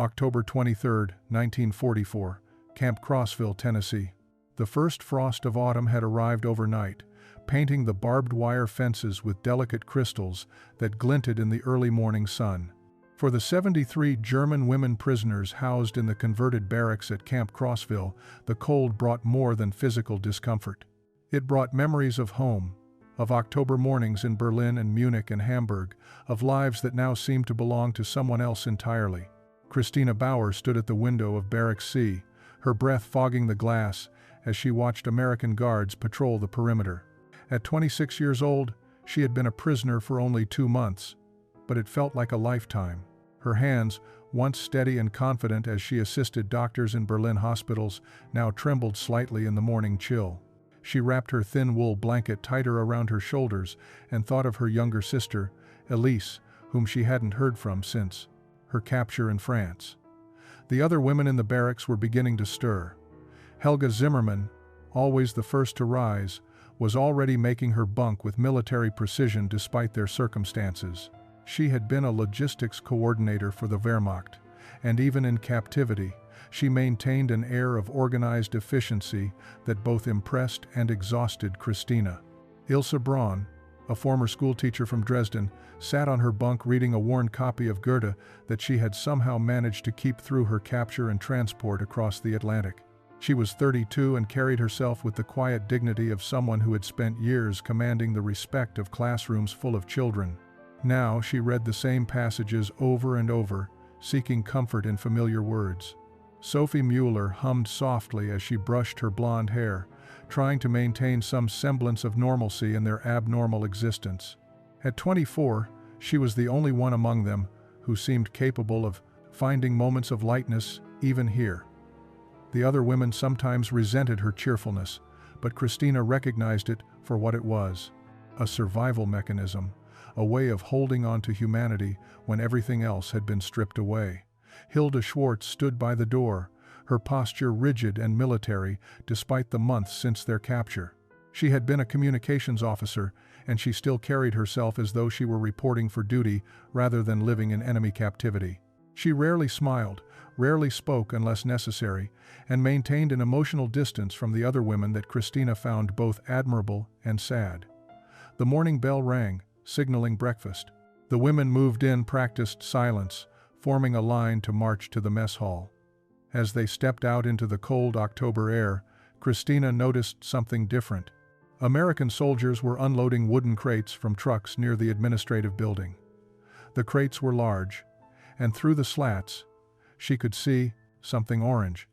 October 23, 1944, Camp Crossville, Tennessee. The first frost of autumn had arrived overnight, painting the barbed wire fences with delicate crystals that glinted in the early morning sun. For the 73 German women prisoners housed in the converted barracks at Camp Crossville, the cold brought more than physical discomfort. It brought memories of home, of October mornings in Berlin and Munich and Hamburg, of lives that now seemed to belong to someone else entirely. Christina Bauer stood at the window of Barrack C, her breath fogging the glass as she watched American guards patrol the perimeter. At 26 years old, she had been a prisoner for only 2 months, but it felt like a lifetime. Her hands, once steady and confident as she assisted doctors in Berlin hospitals, now trembled slightly in the morning chill. She wrapped her thin wool blanket tighter around her shoulders and thought of her younger sister, Elise, whom she hadn't heard from since her capture in France. The other women in the barracks were beginning to stir. Helga Zimmermann, always the first to rise, was already making her bunk with military precision despite their circumstances. She had been a logistics coordinator for the Wehrmacht, and even in captivity, she maintained an air of organized efficiency that both impressed and exhausted Christina. Ilse Braun, a former schoolteacher from Dresden, sat on her bunk reading a worn copy of Goethe that she had somehow managed to keep through her capture and transport across the Atlantic. She was 32 and carried herself with the quiet dignity of someone who had spent years commanding the respect of classrooms full of children. Now she read the same passages over and over, seeking comfort in familiar words. Sophie Mueller hummed softly as she brushed her blonde hair, trying to maintain some semblance of normalcy in their abnormal existence. At 24, she was the only one among them who seemed capable of finding moments of lightness even here. The other women sometimes resented her cheerfulness, but Christina recognized it for what it was: a survival mechanism, a way of holding on to humanity when everything else had been stripped away. Hilda Schwartz stood by the door, her posture rigid and military despite the months since their capture. She had been a communications officer, and she still carried herself as though she were reporting for duty rather than living in enemy captivity. She rarely smiled, rarely spoke unless necessary, and maintained an emotional distance from the other women that Christina found both admirable and sad. The morning bell rang, signaling breakfast. The women moved in, practiced silence, forming a line to march to the mess hall. As they stepped out into the cold October air, Christina noticed something different. American soldiers were unloading wooden crates from trucks near the administrative building. The crates were large, and through the slats, she could see something orange.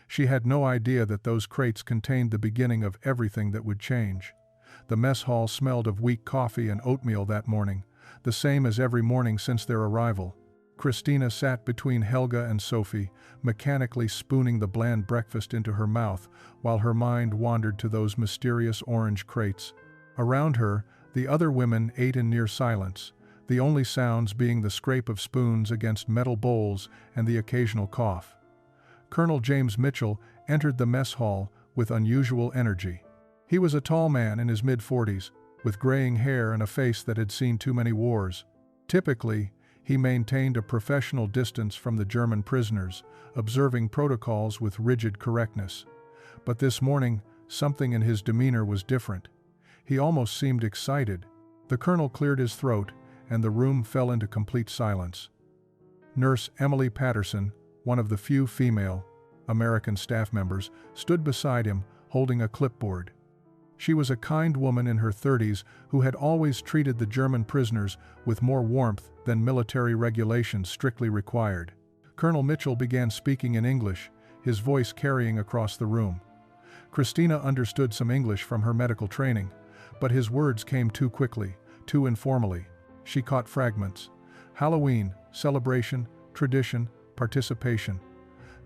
She had no idea that those crates contained the beginning of everything that would change. The mess hall smelled of weak coffee and oatmeal that morning, the same as every morning since their arrival. Christina sat between Helga and Sophie, mechanically spooning the bland breakfast into her mouth while her mind wandered to those mysterious orange crates. Around her, the other women ate in near silence, the only sounds being the scrape of spoons against metal bowls and the occasional cough. Colonel James Mitchell entered the mess hall with unusual energy. He was a tall man in his mid-40s, with graying hair and a face that had seen too many wars. Typically, he maintained a professional distance from the German prisoners, observing protocols with rigid correctness. But this morning, something in his demeanor was different. He almost seemed excited. The colonel cleared his throat, and the room fell into complete silence. Nurse Emily Patterson, one of the few female American staff members, stood beside him, holding a clipboard. She was a kind woman in her 30s who had always treated the German prisoners with more warmth than military regulations strictly required. Colonel Mitchell began speaking in English, his voice carrying across the room. Christina understood some English from her medical training, but his words came too quickly, too informally. She caught fragments: Halloween, celebration, tradition, participation.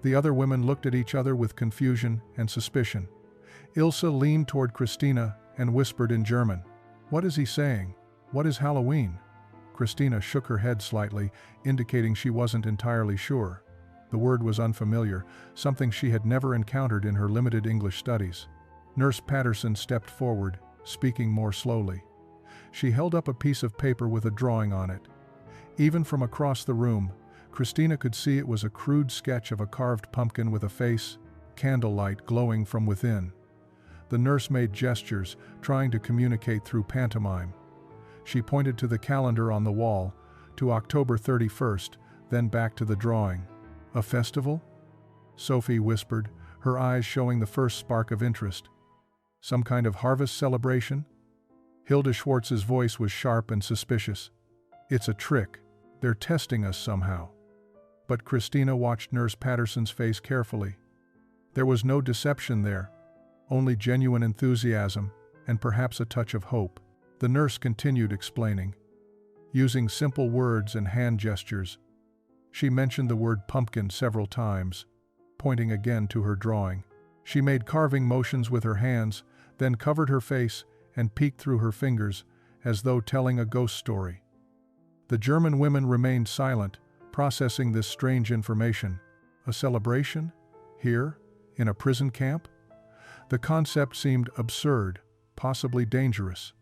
The other women looked at each other with confusion and suspicion. Ilse leaned toward Christina and whispered in German, "What is he saying? What is Halloween?" Christina shook her head slightly, indicating she wasn't entirely sure. The word was unfamiliar, something she had never encountered in her limited English studies. Nurse Patterson stepped forward, speaking more slowly. She held up a piece of paper with a drawing on it. Even from across the room, Christina could see it was a crude sketch of a carved pumpkin with a face, candlelight glowing from within. The nurse made gestures, trying to communicate through pantomime. She pointed to the calendar on the wall, to October 31st, then back to the drawing. "A festival?" Sophie whispered, her eyes showing the first spark of interest. "Some kind of harvest celebration?" Hilda Schwartz's voice was sharp and suspicious. "It's a trick. They're testing us somehow." But Christina watched Nurse Patterson's face carefully. There was no deception there, only genuine enthusiasm, and perhaps a touch of hope. The nurse continued explaining, using simple words and hand gestures. She mentioned the word pumpkin several times, pointing again to her drawing. She made carving motions with her hands, then covered her face and peeked through her fingers, as though telling a ghost story. The German women remained silent, processing this strange information. A celebration? Here? In a prison camp? The concept seemed absurd, possibly dangerous.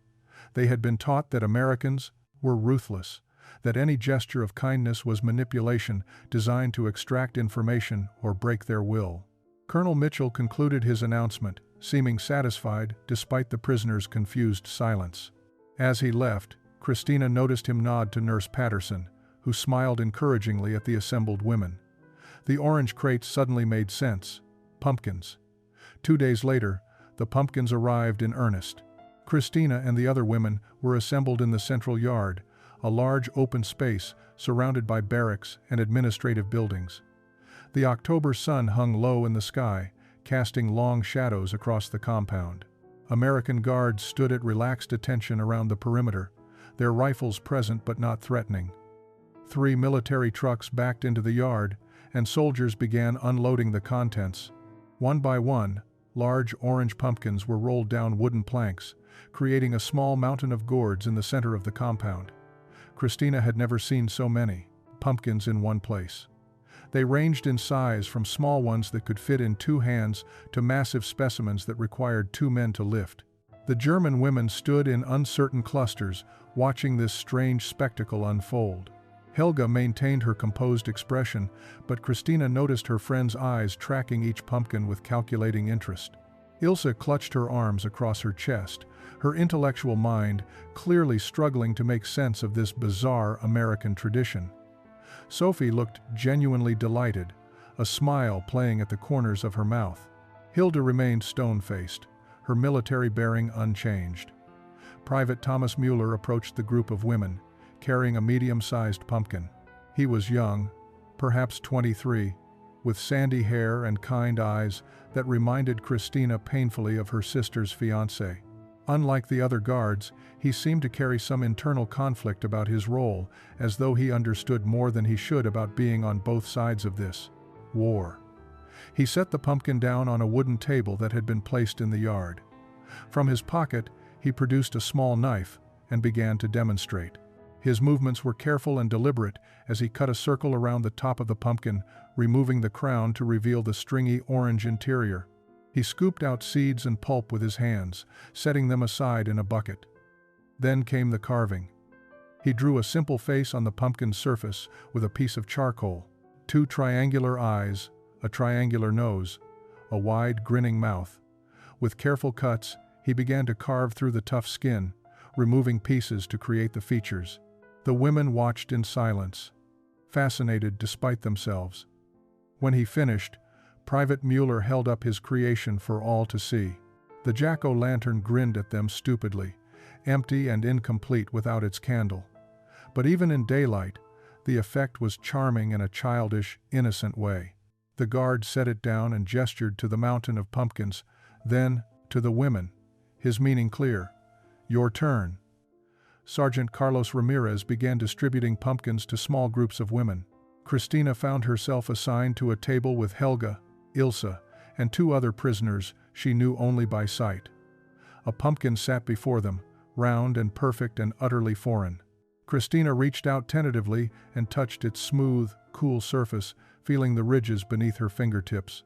They had been taught that Americans were ruthless, that any gesture of kindness was manipulation designed to extract information or break their will. Colonel Mitchell concluded his announcement, seeming satisfied despite the prisoner's confused silence. As he left, Christina noticed him nod to Nurse Patterson, who smiled encouragingly at the assembled women. The orange crates suddenly made sense. Pumpkins. 2 days later, the pumpkins arrived in earnest. Christina and the other women were assembled in the central yard, a large open space surrounded by barracks and administrative buildings. The October sun hung low in the sky, casting long shadows across the compound. American guards stood at relaxed attention around the perimeter, their rifles present but not threatening. 3 military trucks backed into the yard, and soldiers began unloading the contents. One by one, large orange pumpkins were rolled down wooden planks, creating a small mountain of gourds in the center of the compound. Christina had never seen so many pumpkins in one place. They ranged in size from small ones that could fit in 2 hands to massive specimens that required 2 men to lift. The German women stood in uncertain clusters, watching this strange spectacle unfold. Helga maintained her composed expression, but Christina noticed her friend's eyes tracking each pumpkin with calculating interest. Ilse clutched her arms across her chest, her intellectual mind clearly struggling to make sense of this bizarre American tradition. Sophie looked genuinely delighted, a smile playing at the corners of her mouth. Hilda remained stone-faced, her military bearing unchanged. Private Thomas Mueller approached the group of women, carrying a medium-sized pumpkin. He was young, perhaps 23, with sandy hair and kind eyes that reminded Christina painfully of her sister's fiancé. Unlike the other guards, he seemed to carry some internal conflict about his role, as though he understood more than he should about being on both sides of this war. He set the pumpkin down on a wooden table that had been placed in the yard. From his pocket, he produced a small knife and began to demonstrate. His movements were careful and deliberate as he cut a circle around the top of the pumpkin, removing the crown to reveal the stringy orange interior. He scooped out seeds and pulp with his hands, setting them aside in a bucket. Then came the carving. He drew a simple face on the pumpkin's surface with a piece of charcoal, 2 triangular eyes, a triangular nose, a wide, grinning mouth. With careful cuts, he began to carve through the tough skin, removing pieces to create the features. The women watched in silence, fascinated despite themselves. When he finished, Private Mueller held up his creation for all to see. The jack-o'-lantern grinned at them stupidly, empty and incomplete without its candle. But even in daylight, the effect was charming in a childish, innocent way. The guard set it down and gestured to the mountain of pumpkins, then to the women, his meaning clear. "Your turn." Sergeant Carlos Ramirez began distributing pumpkins to small groups of women. Christina found herself assigned to a table with Helga, Ilse, and 2 other prisoners she knew only by sight. A pumpkin sat before them, round and perfect and utterly foreign. Christina reached out tentatively and touched its smooth, cool surface, feeling the ridges beneath her fingertips.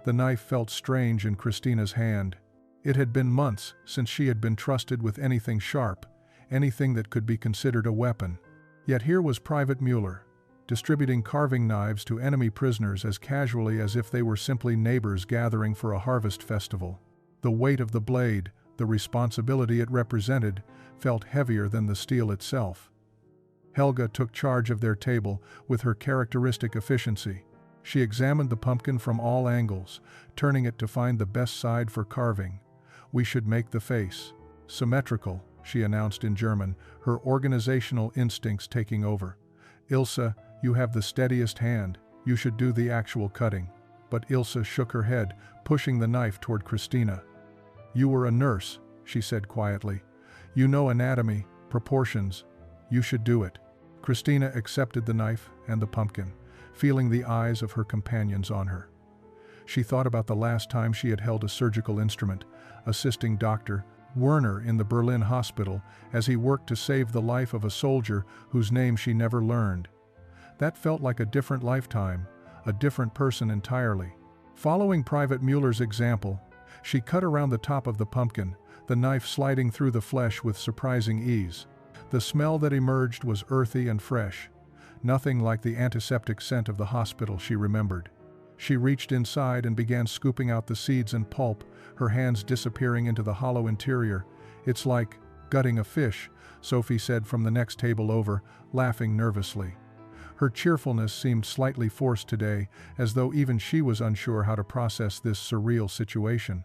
The knife felt strange in Christina's hand. It had been months since she had been trusted with anything sharp, anything that could be considered a weapon. Yet here was Private Mueller, distributing carving knives to enemy prisoners as casually as if they were simply neighbors gathering for a harvest festival. The weight of the blade, the responsibility it represented, felt heavier than the steel itself. Helga took charge of their table with her characteristic efficiency. She examined the pumpkin from all angles, turning it to find the best side for carving. "We should make the face symmetrical," she announced in German, her organizational instincts taking over. "Ilse, you have the steadiest hand. You should do the actual cutting." But Ilse shook her head, pushing the knife toward Christina. "You were a nurse," she said quietly. "You know anatomy, proportions. You should do it." Christina accepted the knife and the pumpkin, feeling the eyes of her companions on her. She thought about the last time she had held a surgical instrument, assisting Dr. Werner in the Berlin hospital as he worked to save the life of a soldier whose name she never learned. That felt like a different lifetime, a different person entirely. Following Private Mueller's example, she cut around the top of the pumpkin, the knife sliding through the flesh with surprising ease. The smell that emerged was earthy and fresh, nothing like the antiseptic scent of the hospital she remembered. She reached inside and began scooping out the seeds and pulp, her hands disappearing into the hollow interior. "It's like gutting a fish," Sophie said from the next table over, laughing nervously. Her cheerfulness seemed slightly forced today, as though even she was unsure how to process this surreal situation.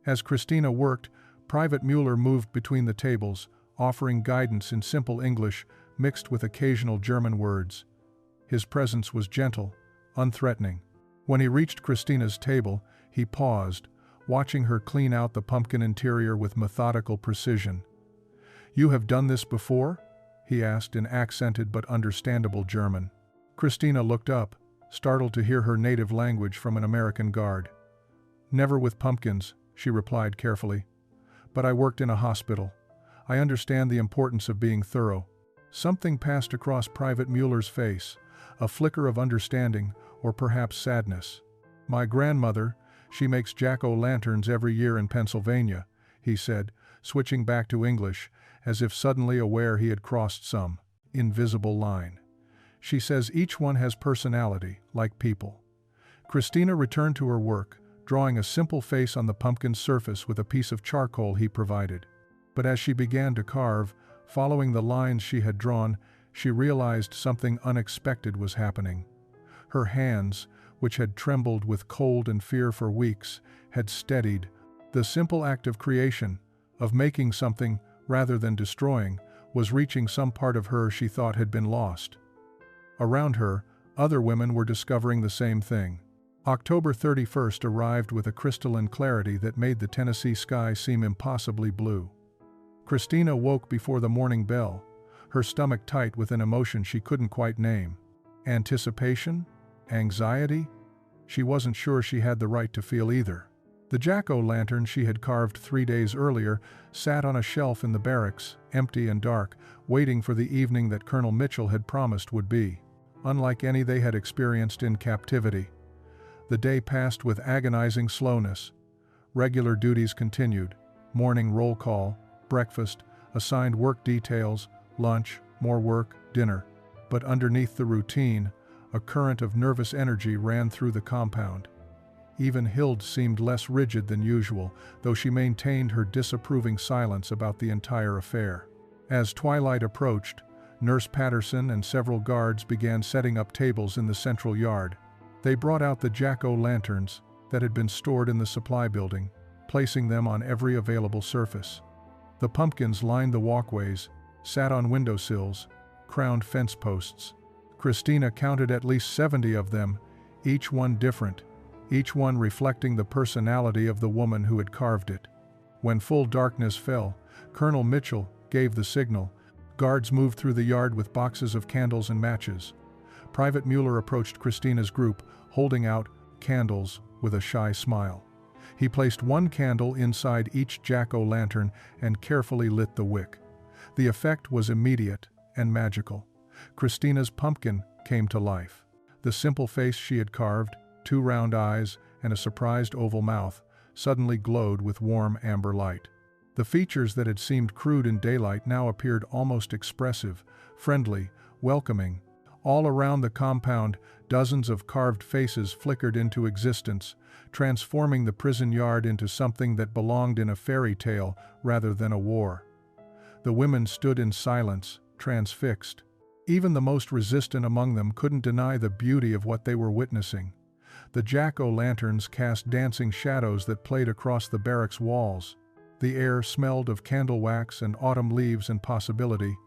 As Christina worked, Private Mueller moved between the tables, offering guidance in simple English mixed with occasional German words. His presence was gentle, unthreatening. When he reached Christina's table, he paused, watching her clean out the pumpkin interior with methodical precision. "You have done this before?" he asked in accented but understandable German. Christina looked up, startled to hear her native language from an American guard. "Never with pumpkins," she replied carefully. "But I worked in a hospital. I understand the importance of being thorough." Something passed across Private Mueller's face, a flicker of understanding, or perhaps sadness. "My grandmother, she makes jack-o'-lanterns every year in Pennsylvania," he said, switching back to English, as if suddenly aware he had crossed some invisible line. "She says each one has personality, like people." Christina returned to her work, drawing a simple face on the pumpkin's surface with a piece of charcoal he provided. But as she began to carve, following the lines she had drawn, she realized something unexpected was happening. Her hands, which had trembled with cold and fear for weeks, had steadied. The simple act of creation, of making something rather than destroying, was reaching some part of her she thought had been lost. Around her, other women were discovering the same thing. October 31st arrived with a crystalline clarity that made the Tennessee sky seem impossibly blue. Christina woke before the morning bell, her stomach tight with an emotion she couldn't quite name. Anticipation? Anxiety? She wasn't sure she had the right to feel either. The jack-o'-lantern she had carved 3 days earlier sat on a shelf in the barracks, empty and dark, waiting for the evening that Colonel Mitchell had promised would be unlike any they had experienced in captivity. The day passed with agonizing slowness. Regular duties continued: morning roll call, breakfast, assigned work details, lunch, more work, dinner. But underneath the routine, a current of nervous energy ran through the compound. Even Hild seemed less rigid than usual, though she maintained her disapproving silence about the entire affair. As twilight approached, Nurse Patterson and several guards began setting up tables in the central yard. They brought out the jack-o'-lanterns that had been stored in the supply building, placing them on every available surface. The pumpkins lined the walkways, sat on windowsills, crowned fence posts. Christina counted at least 70 of them, each one different, each one reflecting the personality of the woman who had carved it. When full darkness fell, Colonel Mitchell gave the signal. Guards moved through the yard with boxes of candles and matches. Private Mueller approached Christina's group, holding out candles with a shy smile. He placed one candle inside each jack-o'-lantern and carefully lit the wick. The effect was immediate and magical. Christina's pumpkin came to life. The simple face she had carved, 2 round eyes and a surprised oval mouth, suddenly glowed with warm amber light. The features that had seemed crude in daylight now appeared almost expressive, friendly, welcoming, All around the compound, dozens of carved faces flickered into existence, transforming the prison yard into something that belonged in a fairy tale rather than a war. The women stood in silence, transfixed. Even the most resistant among them couldn't deny the beauty of what they were witnessing. The jack-o'-lanterns cast dancing shadows that played across the barracks walls. The air smelled of candle wax and autumn leaves and possibility.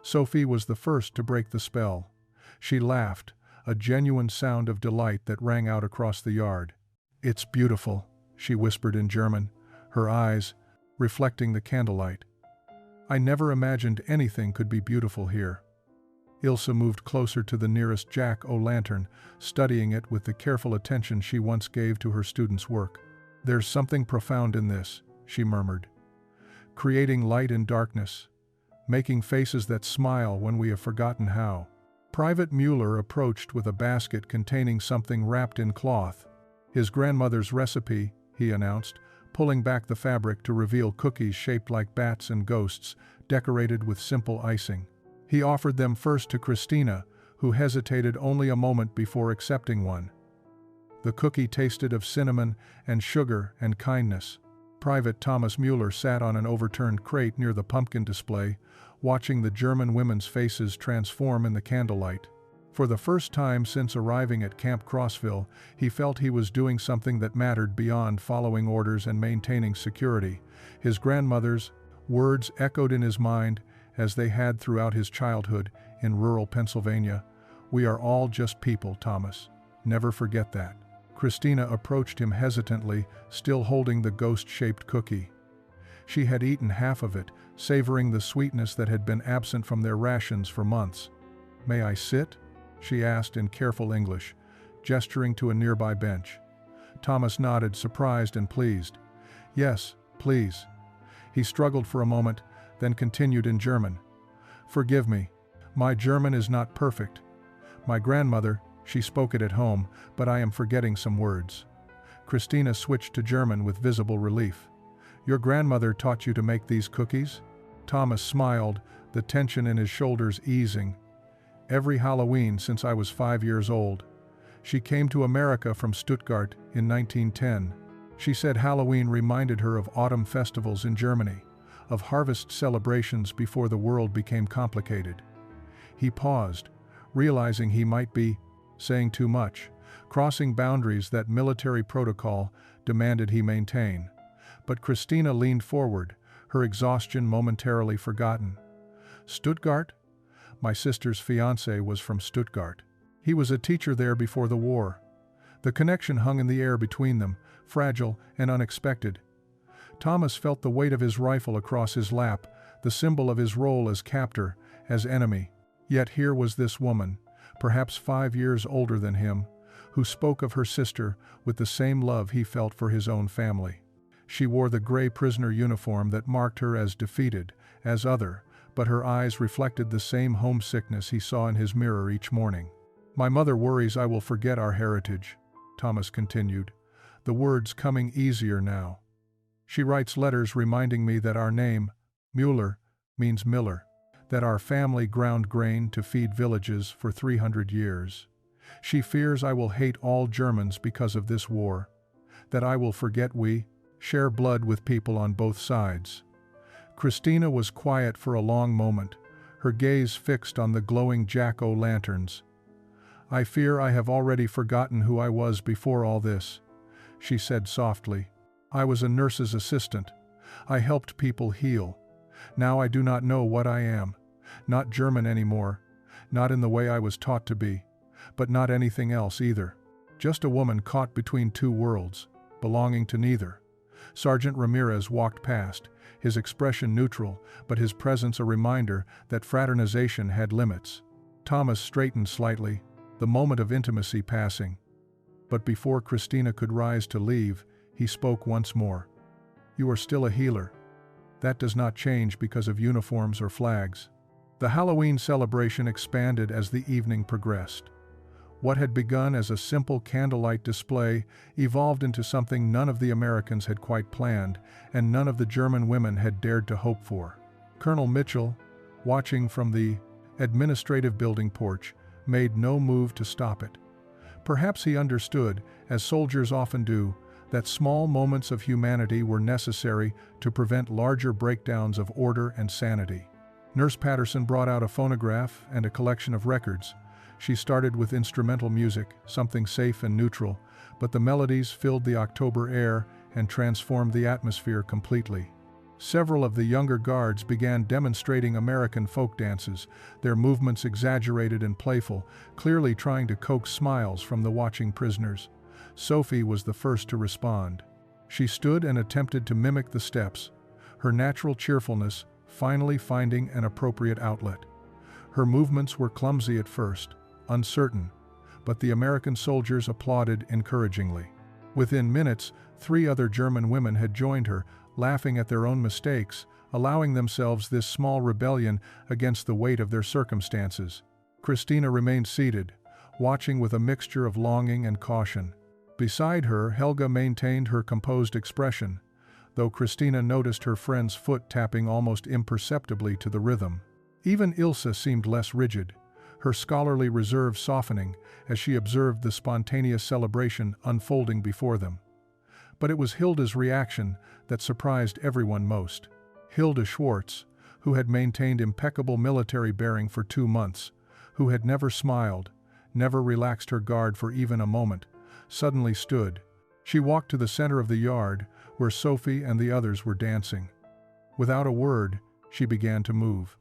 Sophie was the first to break the spell. She laughed, a genuine sound of delight that rang out across the yard. "It's beautiful," she whispered in German, her eyes reflecting the candlelight. "I never imagined anything could be beautiful here." Ilse moved closer to the nearest jack-o'-lantern, studying it with the careful attention she once gave to her students' work. "There's something profound in this," she murmured. "Creating light in darkness, making faces that smile when we have forgotten how." Private Mueller approached with a basket containing something wrapped in cloth. "His grandmother's recipe," he announced, pulling back the fabric to reveal cookies shaped like bats and ghosts, decorated with simple icing. He offered them first to Christina, who hesitated only a moment before accepting one. The cookie tasted of cinnamon and sugar and kindness. Private Thomas Mueller sat on an overturned crate near the pumpkin display, watching the German women's faces transform in the candlelight. For the first time since arriving at Camp Crossville, he felt he was doing something that mattered beyond following orders and maintaining security. His grandmother's words echoed in his mind, as they had throughout his childhood in rural Pennsylvania. "We are all just people, Thomas. Never forget that." Christina approached him hesitantly, still holding the ghost-shaped cookie. She had eaten half of it, savoring the sweetness that had been absent from their rations for months. "May I sit?" she asked in careful English, gesturing to a nearby bench. Thomas nodded, surprised and pleased. "Yes, please." He struggled for a moment, then continued in German. "Forgive me. My German is not perfect. My grandmother, she spoke it at home, but I am forgetting some words." Christina switched to German with visible relief. "Your grandmother taught you to make these cookies?" Thomas smiled, the tension in his shoulders easing. "Every Halloween since I was 5 years old. She came to America from Stuttgart in 1910. She said Halloween reminded her of autumn festivals in Germany, of harvest celebrations before the world became complicated." He paused, realizing he might be saying too much, crossing boundaries that military protocol demanded he maintain. But Christina leaned forward, her exhaustion momentarily forgotten. "Stuttgart? My sister's fiancé was from Stuttgart. He was a teacher there before the war." The connection hung in the air between them, fragile and unexpected. Thomas felt the weight of his rifle across his lap, the symbol of his role as captor, as enemy. Yet here was this woman, perhaps 5 years older than him, who spoke of her sister with the same love he felt for his own family. She wore the gray prisoner uniform that marked her as defeated, as other, but her eyes reflected the same homesickness he saw in his mirror each morning. "My mother worries I will forget our heritage," Thomas continued, the words coming easier now. "She writes letters reminding me that our name, Mueller, means miller, that our family ground grain to feed villages for 300 years. She fears I will hate all Germans because of this war, that I will forget we share blood with people on both sides." Christina was quiet for a long moment, her gaze fixed on the glowing jack-o'-lanterns. "I fear I have already forgotten who I was before all this," she said softly. "I was a nurse's assistant. I helped people heal. Now I do not know what I am. Not German anymore, not in the way I was taught to be, but not anything else either. Just a woman caught between two worlds, belonging to neither." Sergeant Ramirez walked past, his expression neutral, but his presence a reminder that fraternization had limits. Thomas straightened slightly, the moment of intimacy passing. But before Christina could rise to leave, he spoke once more. "You are still a healer. That does not change because of uniforms or flags." The Halloween celebration expanded as the evening progressed. What had begun as a simple candlelight display evolved into something none of the Americans had quite planned, and none of the German women had dared to hope for. Colonel Mitchell, watching from the administrative building porch, made no move to stop it. Perhaps he understood, as soldiers often do, that small moments of humanity were necessary to prevent larger breakdowns of order and sanity. Nurse Patterson brought out a phonograph and a collection of records. She started with instrumental music, something safe and neutral, but the melodies filled the October air and transformed the atmosphere completely. Several of the younger guards began demonstrating American folk dances, their movements exaggerated and playful, clearly trying to coax smiles from the watching prisoners. Sophie was the first to respond. She stood and attempted to mimic the steps, her natural cheerfulness finally finding an appropriate outlet. Her movements were clumsy at first, uncertain, but the American soldiers applauded encouragingly. Within minutes, 3 other German women had joined her, laughing at their own mistakes, allowing themselves this small rebellion against the weight of their circumstances. Christina remained seated, watching with a mixture of longing and caution. Beside her, Helga maintained her composed expression, though Christina noticed her friend's foot tapping almost imperceptibly to the rhythm. Even Ilse seemed less rigid, her scholarly reserve softening as she observed the spontaneous celebration unfolding before them. But it was Hilda's reaction that surprised everyone most. Hilda Schwartz, who had maintained impeccable military bearing for 2 months, who had never smiled, never relaxed her guard for even a moment, suddenly stood. She walked to the center of the yard, where Sophie and the others were dancing. Without a word, she began to move.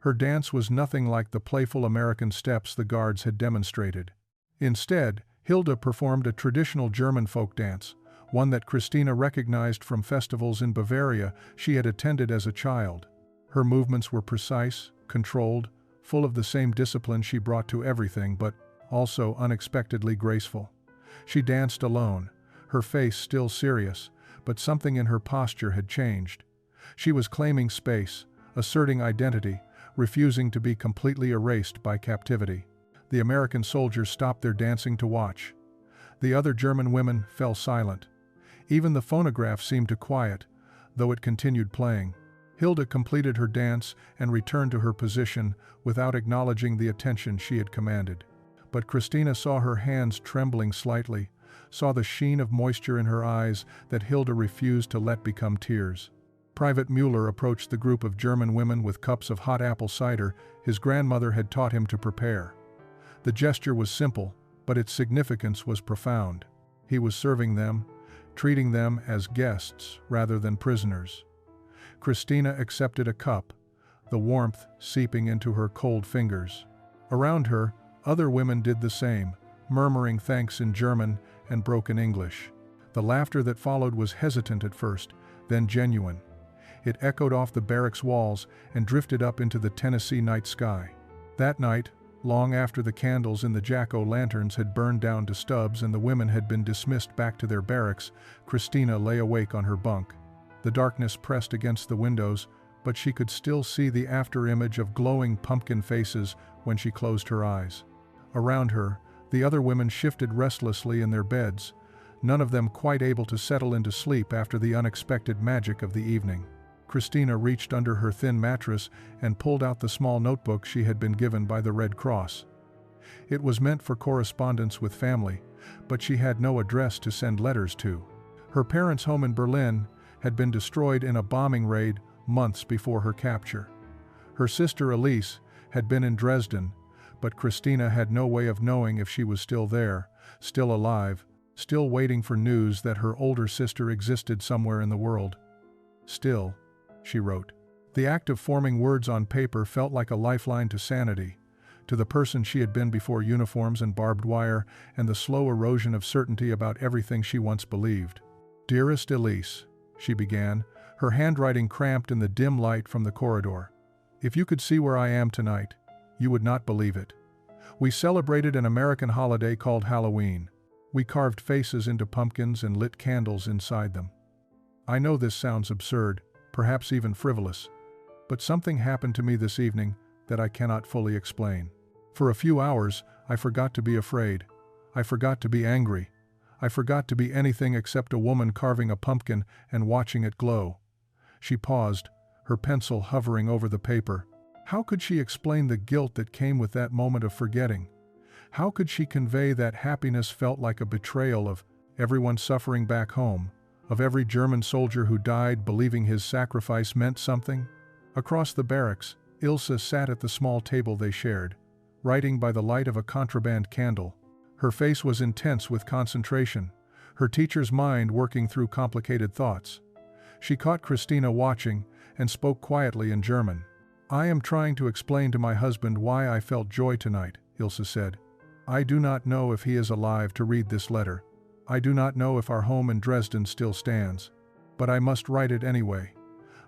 Her dance was nothing like the playful American steps the guards had demonstrated. Instead, Hilda performed a traditional German folk dance, one that Christina recognized from festivals in Bavaria she had attended as a child. Her movements were precise, controlled, full of the same discipline she brought to everything, but also unexpectedly graceful. She danced alone, her face still serious, but something in her posture had changed. She was claiming space, asserting identity, refusing to be completely erased by captivity. The American soldiers stopped their dancing to watch. The other German women fell silent. Even the phonograph seemed to quiet, though it continued playing. Hilda completed her dance and returned to her position without acknowledging the attention she had commanded. But Christina saw her hands trembling slightly, saw the sheen of moisture in her eyes that Hilda refused to let become tears. Private Mueller approached the group of German women with cups of hot apple cider his grandmother had taught him to prepare. The gesture was simple, but its significance was profound. He was serving them, treating them as guests rather than prisoners. Christina accepted a cup, the warmth seeping into her cold fingers. Around her, other women did the same, murmuring thanks in German and broken English. The laughter that followed was hesitant at first, then genuine. It echoed off the barracks walls and drifted up into the Tennessee night sky. That night, long after the candles in the jack-o'-lanterns had burned down to stubs and the women had been dismissed back to their barracks, Christina lay awake on her bunk. The darkness pressed against the windows, but she could still see the after-image of glowing pumpkin faces when she closed her eyes. Around her, the other women shifted restlessly in their beds, none of them quite able to settle into sleep after the unexpected magic of the evening. Christina reached under her thin mattress and pulled out the small notebook she had been given by the Red Cross. It was meant for correspondence with family, but she had no address to send letters to. Her parents' home in Berlin had been destroyed in a bombing raid months before her capture. Her sister Elise had been in Dresden, but Christina had no way of knowing if she was still there, still alive, still waiting for news that her older sister existed somewhere in the world. Still, she wrote. The act of forming words on paper felt like a lifeline to sanity, to the person she had been before uniforms and barbed wire and the slow erosion of certainty about everything she once believed. Dearest Elise, she began, her handwriting cramped in the dim light from the corridor. If you could see where I am tonight, you would not believe it. We celebrated an American holiday called Halloween. We carved faces into pumpkins and lit candles inside them. I know this sounds absurd, perhaps even frivolous, but something happened to me this evening that I cannot fully explain. For a few hours, I forgot to be afraid. I forgot to be angry. I forgot to be anything except a woman carving a pumpkin and watching it glow. She paused, her pencil hovering over the paper. How could she explain the guilt that came with that moment of forgetting? How could she convey that happiness felt like a betrayal of everyone suffering back home, of every German soldier who died believing his sacrifice meant something? Across the barracks, Ilse sat at the small table they shared, writing by the light of a contraband candle. Her face was intense with concentration, her teacher's mind working through complicated thoughts. She caught Christina watching and spoke quietly in German. "I am trying to explain to my husband why I felt joy tonight," Ilse said. "I do not know if he is alive to read this letter. I do not know if our home in Dresden still stands. But I must write it anyway.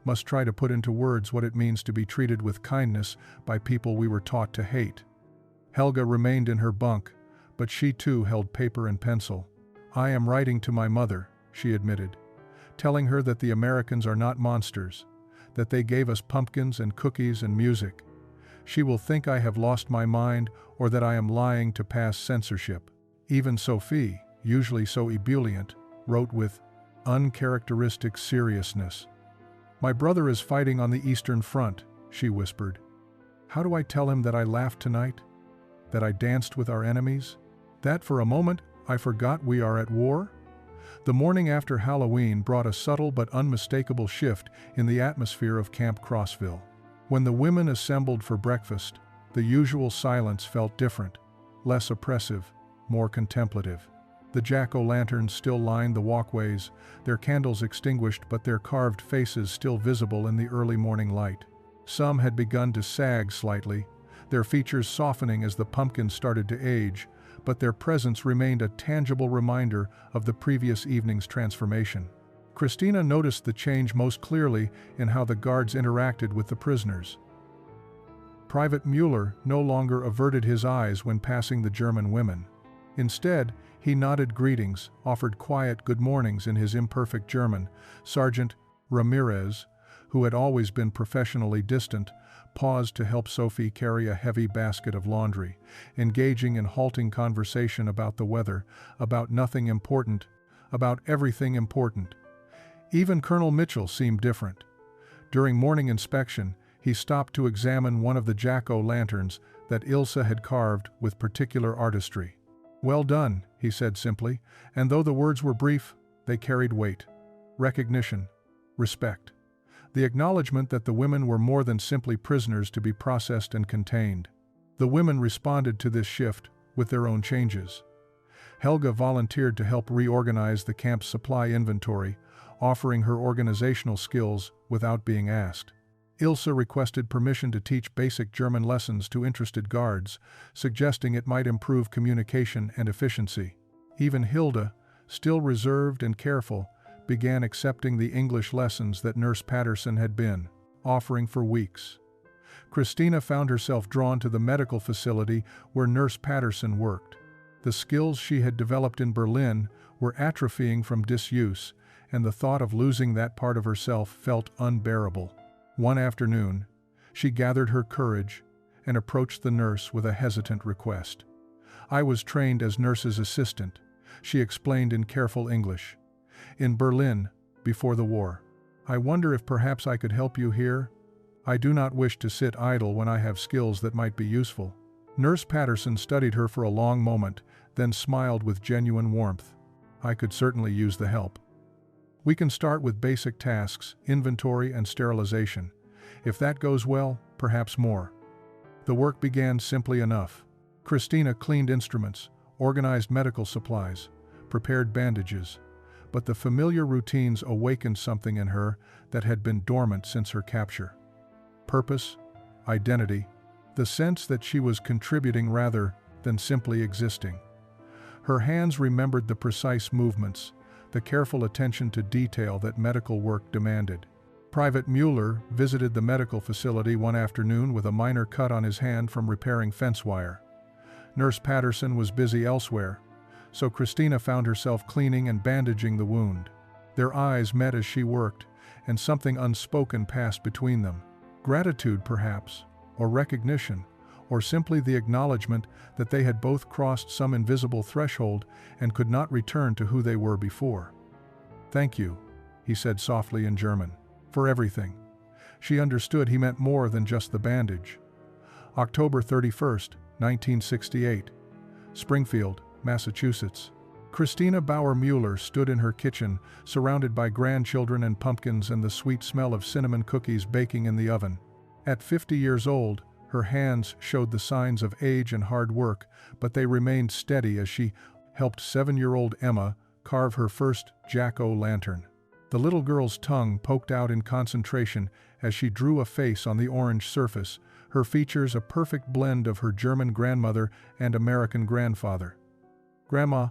Must try to put into words what it means to be treated with kindness by people we were taught to hate." Helga remained in her bunk, but she too held paper and pencil. "I am writing to my mother," she admitted, "telling her that the Americans are not monsters, that they gave us pumpkins and cookies and music. She will think I have lost my mind or that I am lying to pass censorship." Even Sophie, usually so ebullient, wrote with uncharacteristic seriousness. "My brother is fighting on the Eastern Front," she whispered. "How do I tell him that I laughed tonight? That I danced with our enemies? That for a moment I forgot we are at war?" The morning after Halloween brought a subtle but unmistakable shift in the atmosphere of Camp Crossville. When the women assembled for breakfast, the usual silence felt different, less oppressive, more contemplative. The jack-o'-lanterns still lined the walkways, their candles extinguished but their carved faces still visible in the early morning light. Some had begun to sag slightly, their features softening as the pumpkins started to age, but their presence remained a tangible reminder of the previous evening's transformation. Christina noticed the change most clearly in how the guards interacted with the prisoners. Private Mueller no longer averted his eyes when passing the German women. Instead, he nodded greetings, offered quiet good mornings in his imperfect German. Sergeant Ramirez, who had always been professionally distant, paused to help Sophie carry a heavy basket of laundry, engaging in halting conversation about the weather, about nothing important, about everything important. Even Colonel Mitchell seemed different. During morning inspection, he stopped to examine one of the jack-o'-lanterns that Ilse had carved with particular artistry. "Well done," he said simply, and though the words were brief, they carried weight. Recognition, respect. The acknowledgement that the women were more than simply prisoners to be processed and contained. The women responded to this shift with their own changes. Helga volunteered to help reorganize the camp's supply inventory, offering her organizational skills without being asked. Ilse requested permission to teach basic German lessons to interested guards, suggesting it might improve communication and efficiency. Even Hilda, still reserved and careful, began accepting the English lessons that Nurse Patterson had been offering for weeks. Christina found herself drawn to the medical facility where Nurse Patterson worked. The skills she had developed in Berlin were atrophying from disuse, and the thought of losing that part of herself felt unbearable. One afternoon, she gathered her courage and approached the nurse with a hesitant request. "I was trained as nurse's assistant," she explained in careful English, "in Berlin, before the war. I wonder if perhaps I could help you here? I do not wish to sit idle when I have skills that might be useful." Nurse Patterson studied her for a long moment, then smiled with genuine warmth. "I could certainly use the help. We can start with basic tasks, inventory and sterilization. If that goes well, perhaps more." The work began simply enough. Christina cleaned instruments, organized medical supplies, prepared bandages, but the familiar routines awakened something in her that had been dormant since her capture. Purpose, identity, the sense that she was contributing rather than simply existing. Her hands remembered the precise movements, the careful attention to detail that medical work demanded. Private Mueller visited the medical facility one afternoon with a minor cut on his hand from repairing fence wire. Nurse Patterson was busy elsewhere, so Christina found herself cleaning and bandaging the wound. Their eyes met as she worked, and something unspoken passed between them. Gratitude, perhaps, or recognition, or simply the acknowledgement that they had both crossed some invisible threshold and could not return to who they were before. "Thank you," he said softly in German, "for everything." She understood he meant more than just the bandage. October 31st, 1968. Springfield, Massachusetts. Christina Bauer Mueller stood in her kitchen, surrounded by grandchildren and pumpkins and the sweet smell of cinnamon cookies baking in the oven. At 50 years old, her hands showed the signs of age and hard work, but they remained steady as she helped 7-year-old Emma carve her first jack-o'-lantern. The little girl's tongue poked out in concentration as she drew a face on the orange surface, her features a perfect blend of her German grandmother and American grandfather. "Grandma,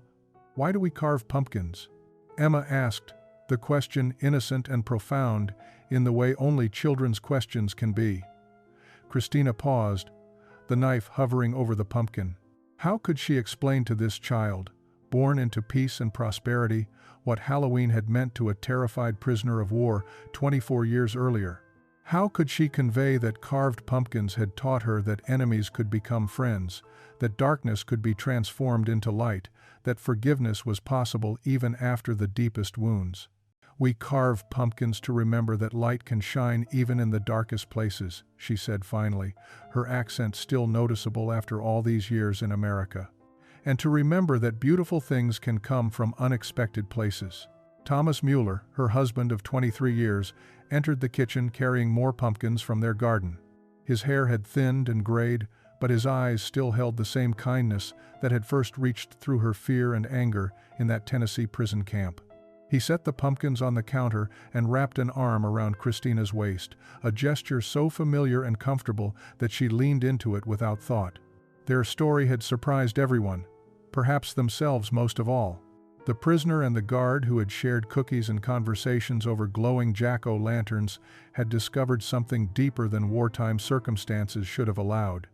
why do we carve pumpkins?" Emma asked, the question innocent and profound in the way only children's questions can be. Christina paused, the knife hovering over the pumpkin. How could she explain to this child, born into peace and prosperity, what Halloween had meant to a terrified prisoner of war 24 years earlier? How could she convey that carved pumpkins had taught her that enemies could become friends, that darkness could be transformed into light, that forgiveness was possible even after the deepest wounds? "We carve pumpkins to remember that light can shine even in the darkest places," she said finally, her accent still noticeable after all these years in America. "And to remember that beautiful things can come from unexpected places." Thomas Mueller, her husband of 23 years, entered the kitchen carrying more pumpkins from their garden. His hair had thinned and grayed, but his eyes still held the same kindness that had first reached through her fear and anger in that Tennessee prison camp. He set the pumpkins on the counter and wrapped an arm around Christina's waist, a gesture so familiar and comfortable that she leaned into it without thought. Their story had surprised everyone, perhaps themselves most of all. The prisoner and the guard who had shared cookies and conversations over glowing jack-o'-lanterns had discovered something deeper than wartime circumstances should have allowed.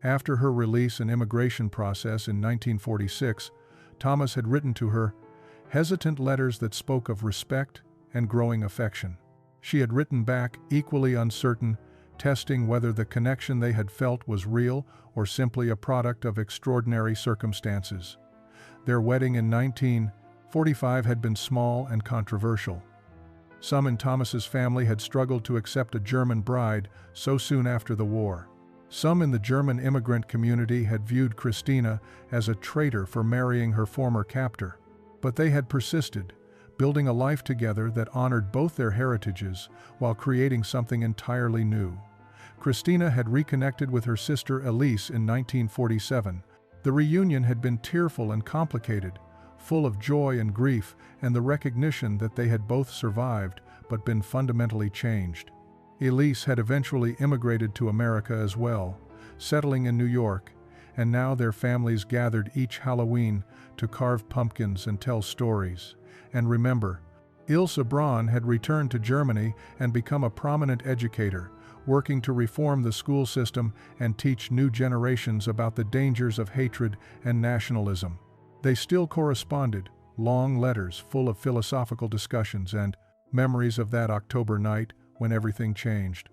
After her release and immigration process in 1946, Thomas had written to her hesitant letters that spoke of respect and growing affection. She had written back, equally uncertain, testing whether the connection they had felt was real or simply a product of extraordinary circumstances. Their wedding in 1945 had been small and controversial. Some in Thomas's family had struggled to accept a German bride so soon after the war. Some in the German immigrant community had viewed Christina as a traitor for marrying her former captor. But they had persisted, building a life together that honored both their heritages while creating something entirely new. Christina had reconnected with her sister Elise in 1947. The reunion had been tearful and complicated, full of joy and grief and the recognition that they had both survived but been fundamentally changed. Elise had eventually immigrated to America as well, settling in New York, and now their families gathered each Halloween to carve pumpkins and tell stories. And remember, Ilse Braun had returned to Germany and become a prominent educator, working to reform the school system and teach new generations about the dangers of hatred and nationalism. They still corresponded, long letters full of philosophical discussions and memories of that October night when everything changed.